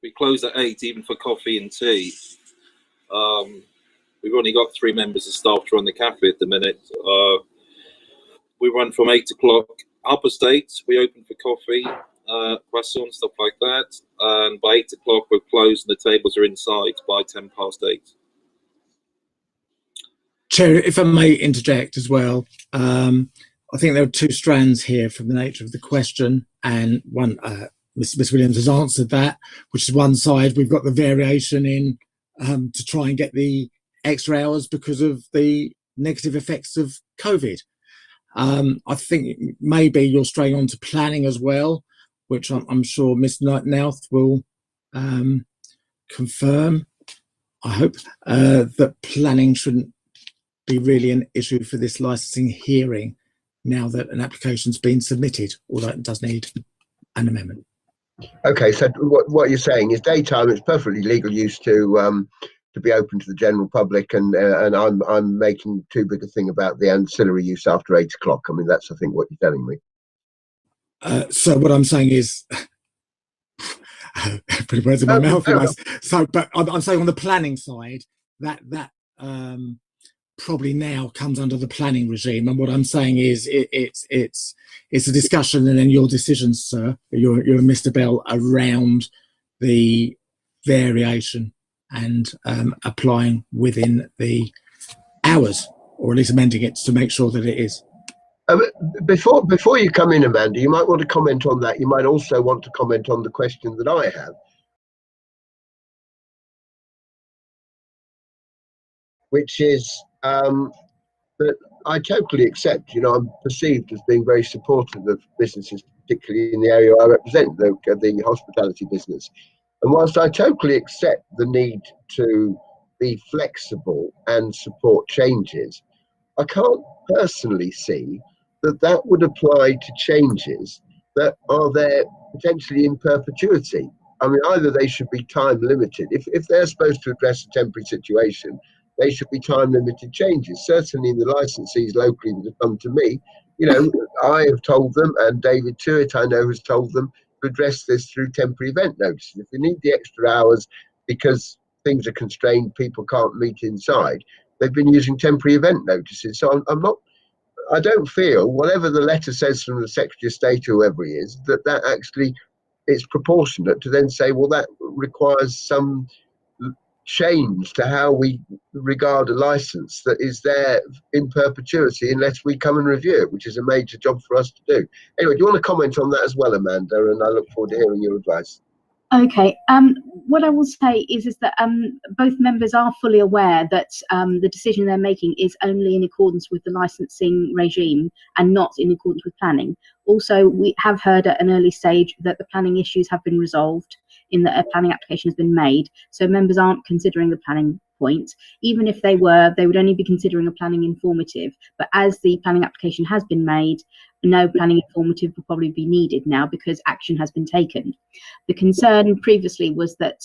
We close at 8, even for coffee and tea. We've only got 3 members of staff to run the cafe at the minute. We run from 8 o'clock. Upper State, we open for coffee, croissant, stuff like that. And by 8 o'clock, we're closed and the tables are inside by 10 past 8. Chair, if I may interject as well, I think there are 2 strands here from the nature of the question, and one, Ms. Williams has answered that, which is one side. We've got the variation in to try and get the extra hours because of the negative effects of COVID. I think maybe you're straying on to planning as well, which I'm sure Ms. Nouth will confirm, I hope, that planning shouldn't be really an issue for this licensing hearing now that an application's been submitted, although it does need an amendment. Okay, so what you're saying is daytime, it's perfectly legal use to be open to the general public, and I'm making too big a thing about the ancillary use after 8 o'clock. I mean, that's I think what you're telling me. So what I'm saying is, putting words in my mouth almost. So, but I'm saying on the planning side, that probably now comes under the planning regime. And what I'm saying is, it's a discussion, and then your decisions, sir, you're Mr. Bell, around the variation and applying within the hours, or at least amending it to make sure that it is. Before you come in, Amanda, you might want to comment on that. You might also want to comment on the question that I have, which is that I totally accept, I'm perceived as being very supportive of businesses, particularly in the area I represent, the hospitality business. And whilst I totally accept the need to be flexible and support changes, I can't personally see that would apply to changes that are there potentially in perpetuity. I mean, either they should be time limited. If they're supposed to address a temporary situation, they should be time limited changes. Certainly in the licensees locally that have come to me, I have told them, and David Tuitt, I know, has told them to address this through temporary event notices. If you need the extra hours because things are constrained, people can't meet inside, they've been using temporary event notices. So I don't feel, whatever the letter says from the Secretary of State or whoever he is, that actually it's proportionate to then say, well, that requires some change to how we regard a license that is there in perpetuity unless we come and review it, which is a major job for us to do. Anyway, do you want to comment on that as well, Amanda? And I look forward to hearing your advice. Okay. What I will say is that both members are fully aware that the decision they're making is only in accordance with the licensing regime and not in accordance with planning. Also, we have heard at an early stage that the planning issues have been resolved, in that a planning application has been made. So members aren't considering the planning point. Even if they were, they would only be considering a planning informative. But as the planning application has been made, no planning informative will probably be needed now because action has been taken. The concern previously was that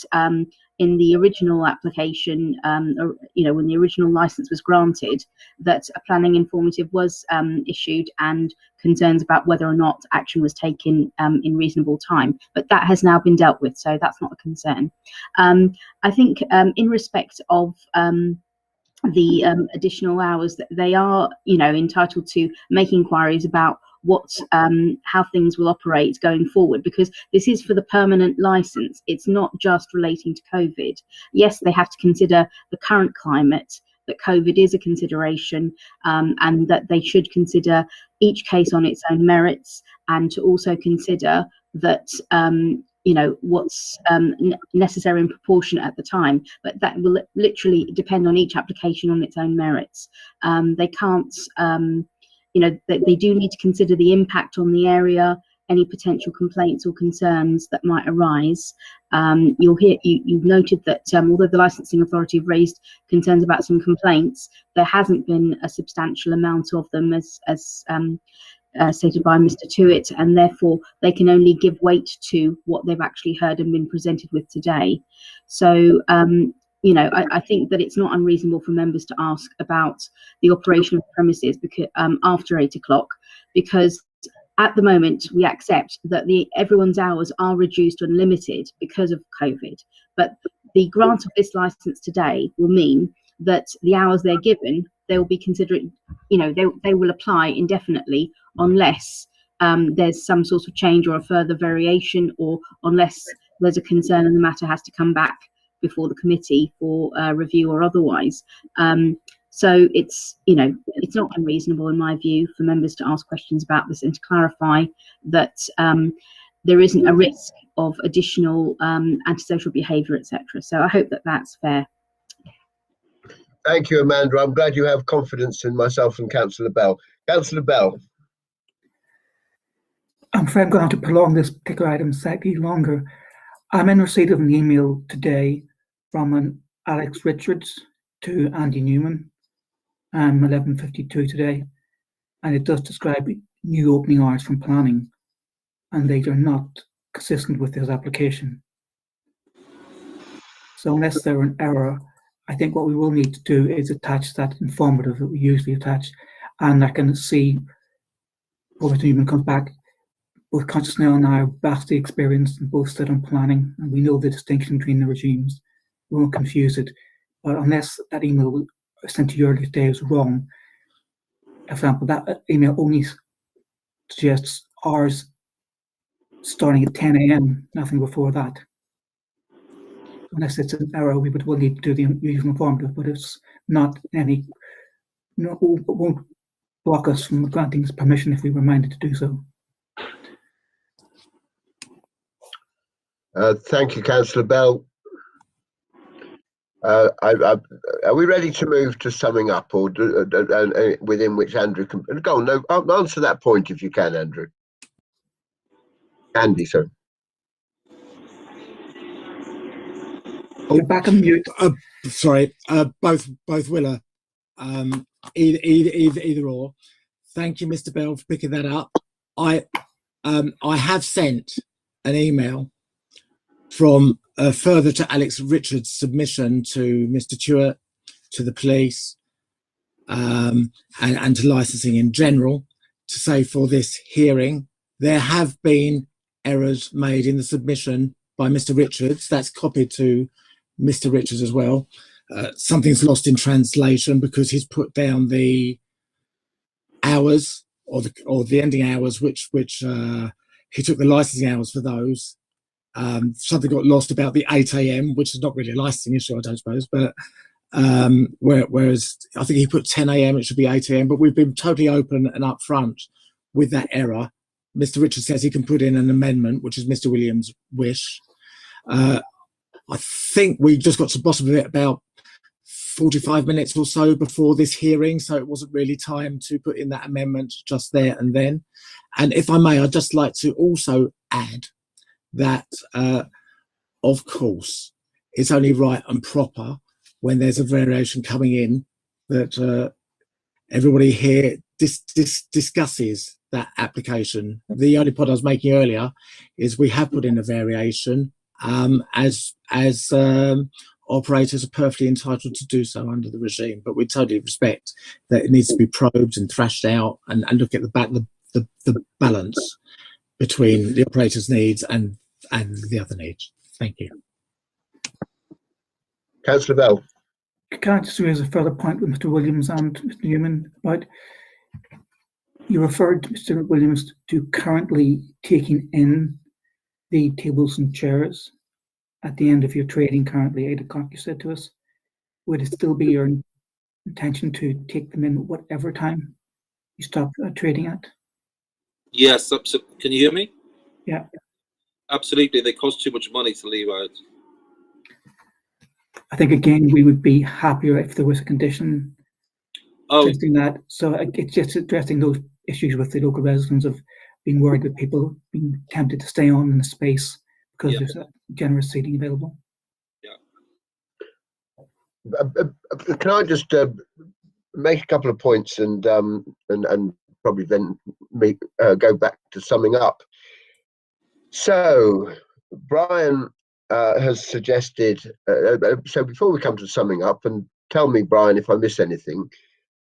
in the original application, when the original license was granted, that a planning informative was issued and concerns about whether or not action was taken in reasonable time. But that has now been dealt with, so that's not a concern. I think in respect of the additional hours, that they are, entitled to make inquiries about how things will operate going forward, because this is for the permanent license. It's not just relating to COVID. Yes, they have to consider the current climate, that COVID is a consideration, and that they should consider each case on its own merits, and to also consider that what's necessary and proportionate at the time, but that will literally depend on each application on its own merits. They can't, they do need to consider the impact on the area, any potential complaints or concerns that might arise. You've noted that although the licensing authority have raised concerns about some complaints, there hasn't been a substantial amount of them, as stated by Mr. Tuitt, and therefore they can only give weight to what they've actually heard and been presented with today. So, I think that it's not unreasonable for members to ask about the operation of premises because after 8 o'clock, because at the moment we accept that everyone's hours are reduced and limited because of COVID. But the grant of this license today will mean that the hours they're given, they will be considering, they will apply indefinitely unless there's some sort of change or a further variation, or unless there's a concern and the matter has to come back before the committee for review or otherwise. So it's not unreasonable in my view for members to ask questions about this and to clarify that there isn't a risk of additional antisocial behaviour, etc. So I hope that that's fair. Thank you, Amanda. I'm glad you have confidence in myself and Councillor Bell. Councillor Bell. I'm afraid I'm going to prolong this particular item slightly longer. I'm in receipt of an email today from an Alex Richards to Andy Newman, 11:52 today, and it does describe new opening hours from planning, and they are not consistent with this application. So unless they're an error, I think what we will need to do is attach that informative that we usually attach, and I can see when Mr. Newman comes back, both conscious now and I are vastly experienced and both stood on planning, and we know the distinction between the regimes. We won't confuse it, but unless that email sent to you earlier today is wrong, for example, that email only suggests hours starting at 10 a.m., nothing before that. Unless it's an error, we will need to do the usual informative, but it's not any, it won't block us from granting permission if we were minded to do so. Thank you, Councillor Bell. Are we ready to move to summing up, or within which Andrew can go on? No, I'll answer that point if you can, Andrew. Andy, sir. You're back on mute. Sorry, both Willa, either or. Thank you, Mr. Bell, for picking that up. I have sent an email from further to Alex Richards' submission to Mr. Tuart, to the police, and to licensing in general, to say for this hearing there have been errors made in the submission by Mr. Richards. That's copied to Mr. Richards as well. Something's lost in translation because he's put down the hours or the ending hours, which he took the licensing hours for those. Something got lost about the 8 a.m., which is not really a licensing issue, I don't suppose, but whereas I think he put 10 a.m., it should be 8 a.m., but we've been totally open and upfront with that error. Mr. Richards says he can put in an amendment, which is Mr. Williams' wish. I think we just got to the bottom of it about 45 minutes or so before this hearing, so it wasn't really time to put in that amendment just there and then. And if I may, I'd just like to also add that, of course, it's only right and proper when there's a variation coming in that everybody here discusses that application. The only point I was making earlier is we have put in a variation as operators are perfectly entitled to do so under the regime, but we totally respect that it needs to be probed and thrashed out and look at the balance between the operator's needs and the other needs. Thank you. Councillor Bell. Can I just raise a further point with Mr. Williams and Mr. Newman about, you referred, Mr. Williams, to currently taking in the tables and chairs at the end of your trading currently, 8 o'clock, you said to us. Would it still be your intention to take them in whatever time you stop trading at? Yes, can you hear me? Yeah. Absolutely, they cost too much money to leave out. I think, again, we would be happier if there was a condition suggesting that. So it's just addressing those issues with the local residents of being worried that people being tempted to stay on in the space because there's a generous seating available. Can I just make a couple of points and probably then go back to summing up? So Brian has suggested, so before we come to summing up, and tell me, Brian, if I miss anything,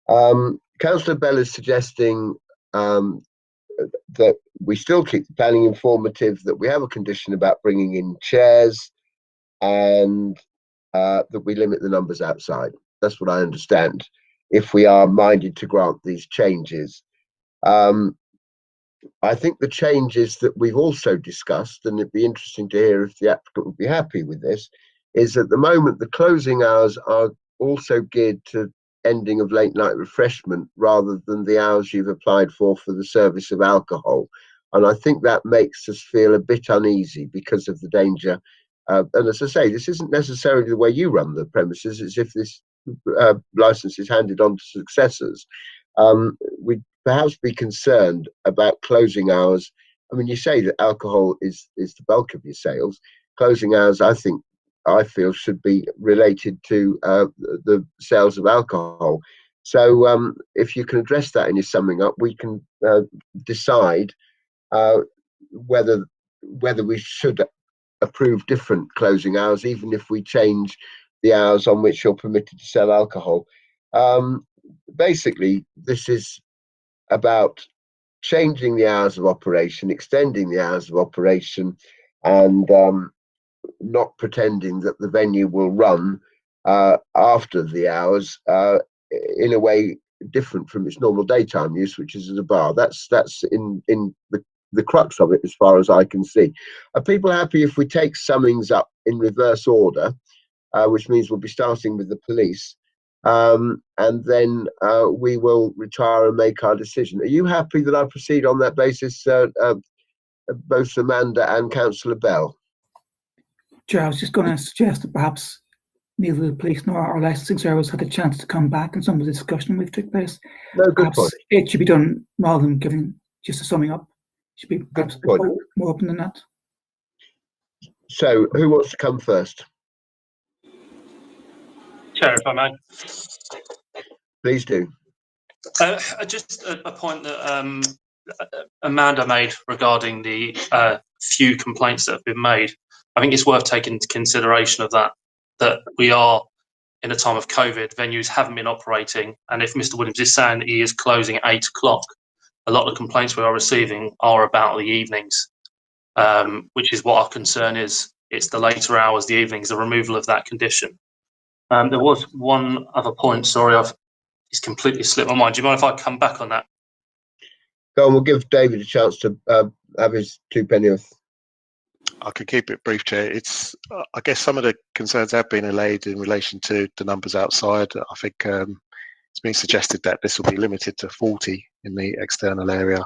Councillor Bell is suggesting that we still keep the planning informative, that we have a condition about bringing in chairs, and that we limit the numbers outside. That's what I understand, if we are minded to grant these changes. I think the changes that we've also discussed, and it'd be interesting to hear if the applicant would be happy with this, is at the moment the closing hours are also geared to ending of late night refreshment rather than the hours you've applied for the service of alcohol. And I think that makes us feel a bit uneasy because of the danger. And as I say, this isn't necessarily the way you run the premises. It's if this license is handed on to successors. We'd perhaps be concerned about closing hours. I mean, you say that alcohol is the bulk of your sales. Closing hours, I think, I feel should be related to the sales of alcohol. So if you can address that in your summing up, we can decide whether we should approve different closing hours, even if we change the hours on which you're permitted to sell alcohol. Basically, this is about changing the hours of operation, extending the hours of operation, and not pretending that the venue will run after the hours in a way different from its normal daytime use, which is as a bar. That's in the crux of it, as far as I can see. Are people happy if we take summings up in reverse order, which means we'll be starting with the police, and then we will retire and make our decision? Are you happy that I proceed on that basis, both Amanda and Councillor Bell? Chair, I was just going to suggest that perhaps neither the police nor our licensing service had a chance to come back in some of the discussion we've took place. No, good Perhaps point. it should be done rather than giving just a summing up. It should be perhaps more open than that. So, who wants to come first? Chair, if I may. Please do. Just a point that Amanda made regarding the few complaints that have been made. I think it's worth taking into consideration of that we are in a time of COVID, venues haven't been operating, and if Mr. Williams is saying that he is closing at 8 o'clock, a lot of complaints we are receiving are about the evenings, which is what our concern is. It's the later hours, the evenings, the removal of that condition. There was one other point, sorry, it's completely slipped my mind. Do you mind if I come back on that? Go on, we'll give David a chance to have his two pennyworth. I could keep it brief, Chair. It's, I guess some of the concerns have been allayed in relation to the numbers outside. I think it's been suggested that this will be limited to 40 in the external area,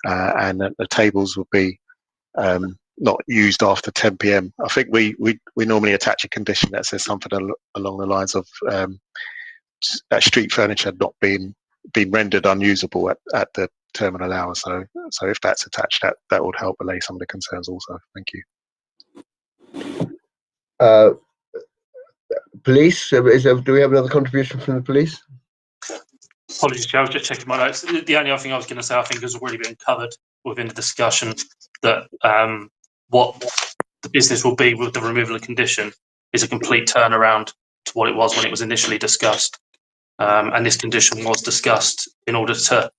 and that the tables will be not used after 10 p.m. I think we normally attach a condition that says something along the lines of that street furniture not being rendered unusable at the terminal hour. So if that's attached, that would help allay some of the concerns also. Thank you. Police, do we have another contribution from the police? Apologies, Chair, I was just checking my notes. The only other thing I was going to say, I think, has already been covered within the discussion, that what the business will be with the removal of condition is a complete turnaround to what it was when it was initially discussed. And this condition was discussed in order to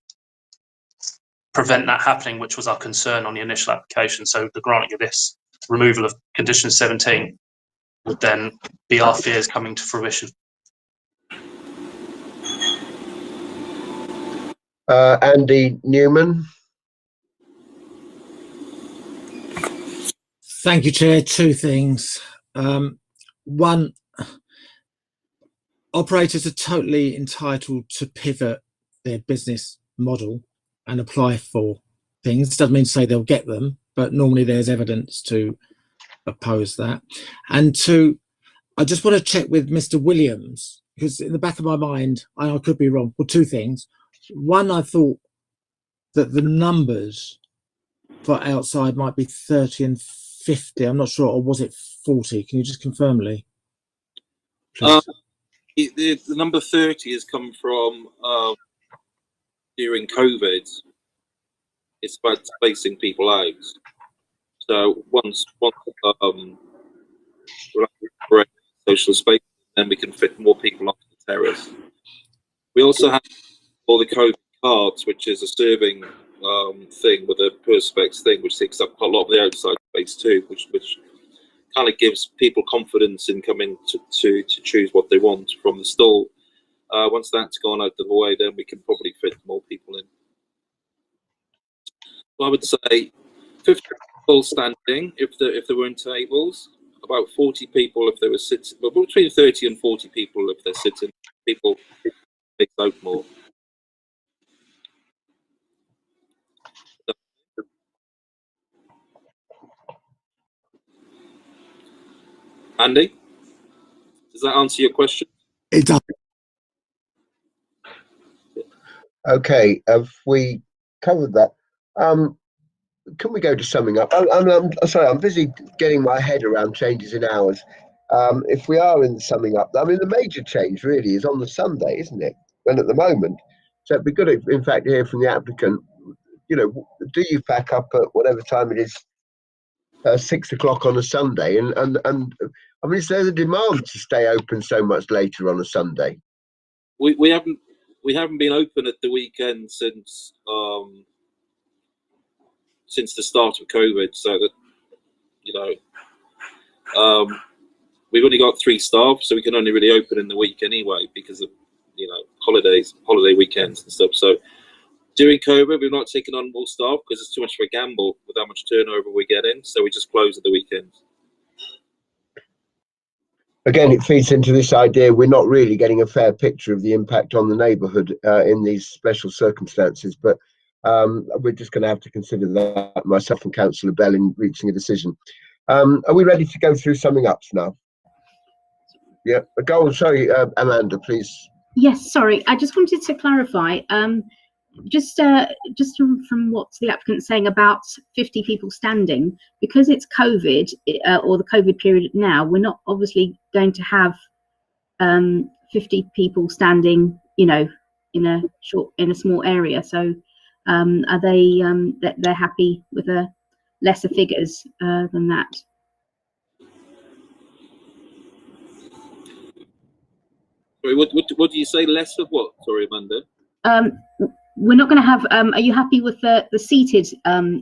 prevent that happening, which was our concern on the initial application. So the granting of this removal of condition 17 would then be our fears coming to fruition. Andy Newman. Thank you, Chair. Two things. One, operators are totally entitled to pivot their business model and apply for things. Doesn't mean to say they'll get them, but normally there's evidence to oppose that. And two, I just want to check with Mr. Williams, because in the back of my mind, I could be wrong. Well, two things. One, I thought that the numbers for outside might be 30 and 50. I'm not sure. Or was it 40? Can you just confirm, Lee? The number 30 has come from during COVID. It's about spacing people out. So once we're at social space, then we can fit more people onto the terrace. We also have all the COVID cards, which is a serving thing with a perspex thing, which takes up a lot of the outside space too, which kind of gives people confidence in coming to choose what they want from the stall. Once that's gone out of the way, then we can probably fit more people in. I would say 50 people standing if there weren't tables, about 40 people if they were sitting, but between 30 and 40 people if they're sitting. People take out more. Andy, does that answer your question? It does. Okay, have we covered that? Can we go to summing up? I'm sorry, I'm busy getting my head around changes in hours. If we are in summing up, I mean, the major change really is on the Sunday, isn't it? And at the moment, so it'd be good, in fact, to hear from the applicant. You know, do you pack up at whatever time it is, 6 o'clock on a Sunday? And I mean, is there the demand to stay open so much later on a Sunday? We haven't been open at the weekend since the start of COVID. So that, you know, we've only got 3 staff, so we can only really open in the week anyway because of, you know, holiday weekends and stuff. So during COVID, we've not taken on more staff because it's too much of a gamble with how much turnover we get in. So we just close at the weekends. Again, it feeds into this idea we're not really getting a fair picture of the impact on the neighbourhood in these special circumstances. But we're just going to have to consider that, myself and Councillor Bell, in reaching a decision. Are we ready to go through summing ups now? Yeah, go on. Sorry, Amanda, please. Yes, sorry. I just wanted to clarify. Just from what the applicant's saying about 50 people standing, because it's COVID or the COVID period now, we're not obviously going to have 50 people standing, you know, in a small area. So are they they're happy with lesser figures than that? Sorry, what do you say? Less of what? Sorry, Amanda. We're not going to have. Are you happy with the seated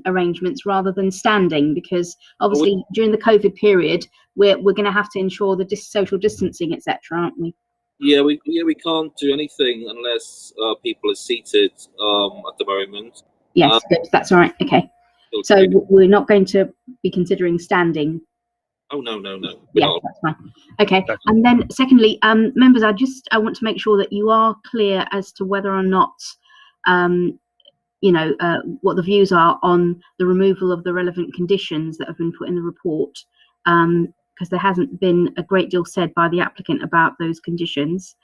arrangements rather than standing? Because obviously during the COVID period, we're going to have to ensure the social distancing, etc., aren't we? Yeah, we can't do anything unless people are seated at the moment. Yes, good. That's all right. Okay. So we're not going to be considering standing. Oh no. Yeah, that's fine. Okay. And then secondly, members, I want to make sure that you are clear as to whether or not you know, what the views are on the removal of the relevant conditions that have been put in the report, because there hasn't been a great deal said by the applicant about those conditions.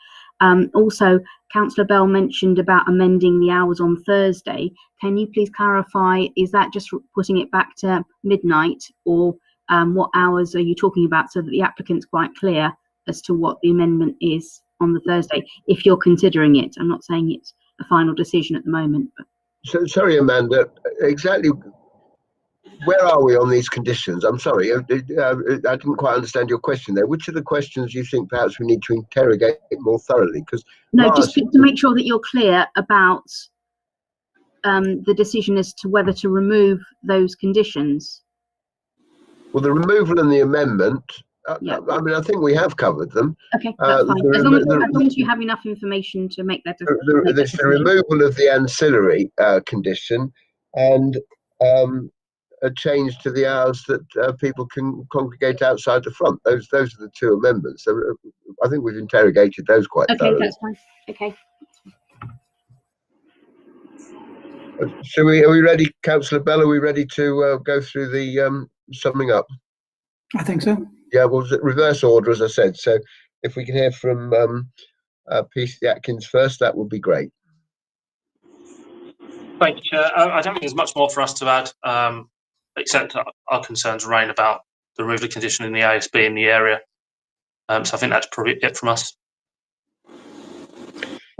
Also, Councillor Bell mentioned about amending the hours on Thursday. Can you please clarify, is that just putting it back to midnight, or what hours are you talking about, so that the applicant's quite clear as to what the amendment is on the Thursday, if you're considering it? I'm not saying it's a final decision at the moment. But. So sorry, Amanda, exactly where are we on these conditions? I'm sorry, I didn't quite understand your question there. Which are the questions you think perhaps we need to interrogate more thoroughly? Because no, just to make sure that you're clear about the decision as to whether to remove those conditions. Well, the removal and the amendment, yeah. I mean, I think we have covered them. Okay, that's fine. As long as you have enough information to make that decision. There's the removal of the ancillary condition, and a change to the hours that people can congregate outside the front. Those are the 2 amendments. So I think we've interrogated those quite thoroughly. Okay, that's fine. Okay. So are we ready, Councillor Bell? Are we ready to go through the summing up? I think so. Yeah, well, reverse order, as I said. So if we can hear from PC Atkins first, that would be great. Thank you, Chair. I don't think there's much more for us to add, except our concerns remain about the removal condition in the ASB in the area. So I think that's probably it from us.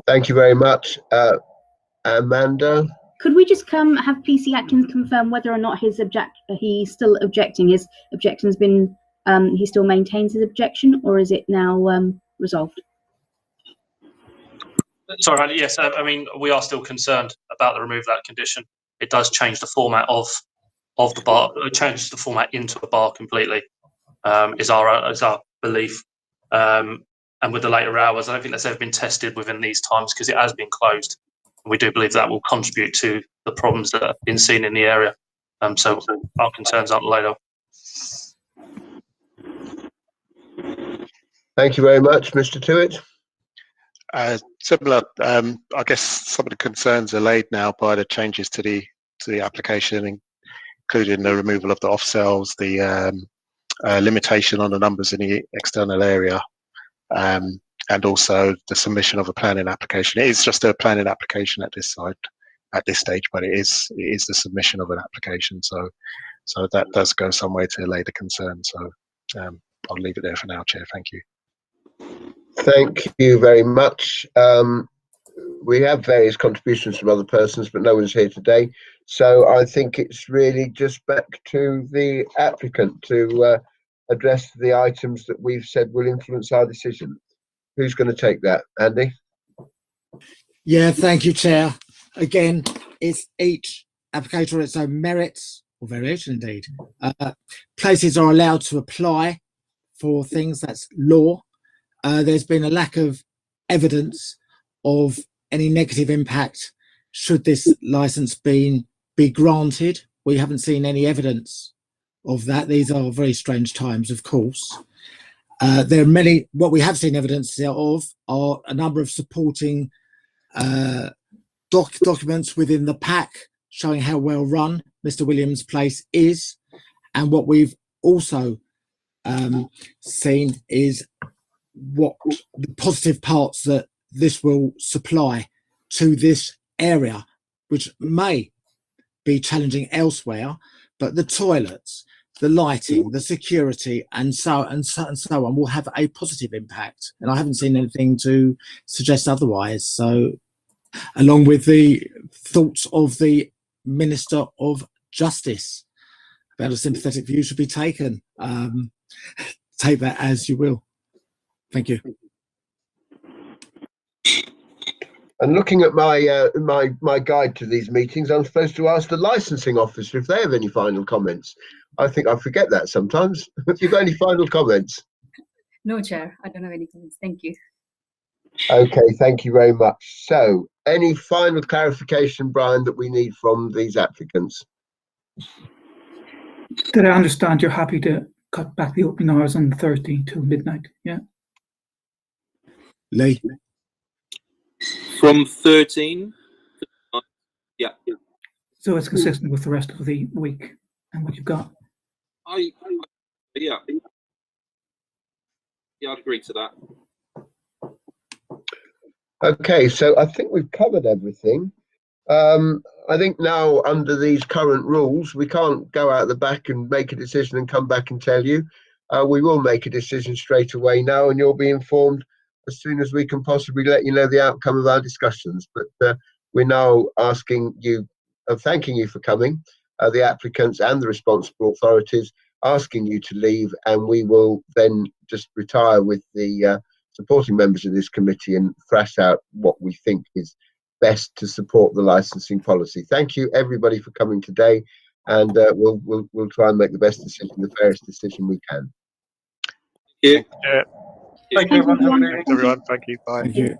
Thank you very much. Amanda? Could we just have PC Atkins confirm whether or not he's still objecting? His objection's been, he still maintains his objection, or is it now resolved? Sorry, yes, I mean, we are still concerned about the removal of that condition. It does change the format of the bar. It changes the format into a bar completely, is our belief. And with the later hours, I don't think that's ever been tested within these times, because it has been closed. We do believe that will contribute to the problems that have been seen in the area. So our concerns aren't later. Thank you very much, Mr. Tuitt. Similar, I guess some of the concerns are laid now by the changes to the application, including the removal of the off cells, the limitation on the numbers in the external area, and also the submission of a planning application. It is just a planning application at this stage, but it is the submission of an application. So that does go some way to allay the concern. So I'll leave it there for now, Chair. Thank you. Thank you very much. We have various contributions from other persons, but no one's here today. So I think it's really just back to the applicant to address the items that we've said will influence our decision. Who's going to take that? Andy? Yeah, thank you, Chair. Again, it's each applicator on its own merits, or variation indeed. Places are allowed to apply for things, that's law. There's been a lack of evidence of any negative impact should this licence be granted. We haven't seen any evidence of that. These are very strange times, of course. There are many, what we have seen evidence of are a number of supporting documents within the pack showing how well run Mr. Williams' place is. And what we've also seen is what the positive parts that this will supply to this area, which may be challenging elsewhere, but the toilets, the lighting, the security, and so on will have a positive impact. And I haven't seen anything to suggest otherwise. So, along with the thoughts of the Minister of Justice about a sympathetic view should be taken. Take that as you will. Thank you. And looking at my my guide to these meetings, I'm supposed to ask the licensing officer if they have any final comments. I think I forget that sometimes. Have you got any final comments? No, Chair, I don't have any comments. Thank you. Okay, thank you very much. So, any final clarification, Brian, that we need from these applicants? Did I understand you're happy to cut back the opening hours on Thursday till midnight? Yeah. Lee? From 13? Yeah. So it's consistent with the rest of the week and what you've got. Yeah, I'd agree to that. Okay, so I think we've covered everything. I think now under these current rules, we can't go out the back and make a decision and come back and tell you. We will make a decision straight away now, and you'll be informed as soon as we can possibly let you know the outcome of our discussions. But we're now asking you, thanking you for coming, the applicants and the responsible authorities, asking you to leave, and we will then just retire with the supporting members of this committee and thrash out what we think is best to support the licensing policy. Thank you everybody for coming today, and we'll try and make the best decision, the fairest decision we can. Thank you. Thank you, everyone. Have a good evening, everyone. Thank you. Bye. Thank you.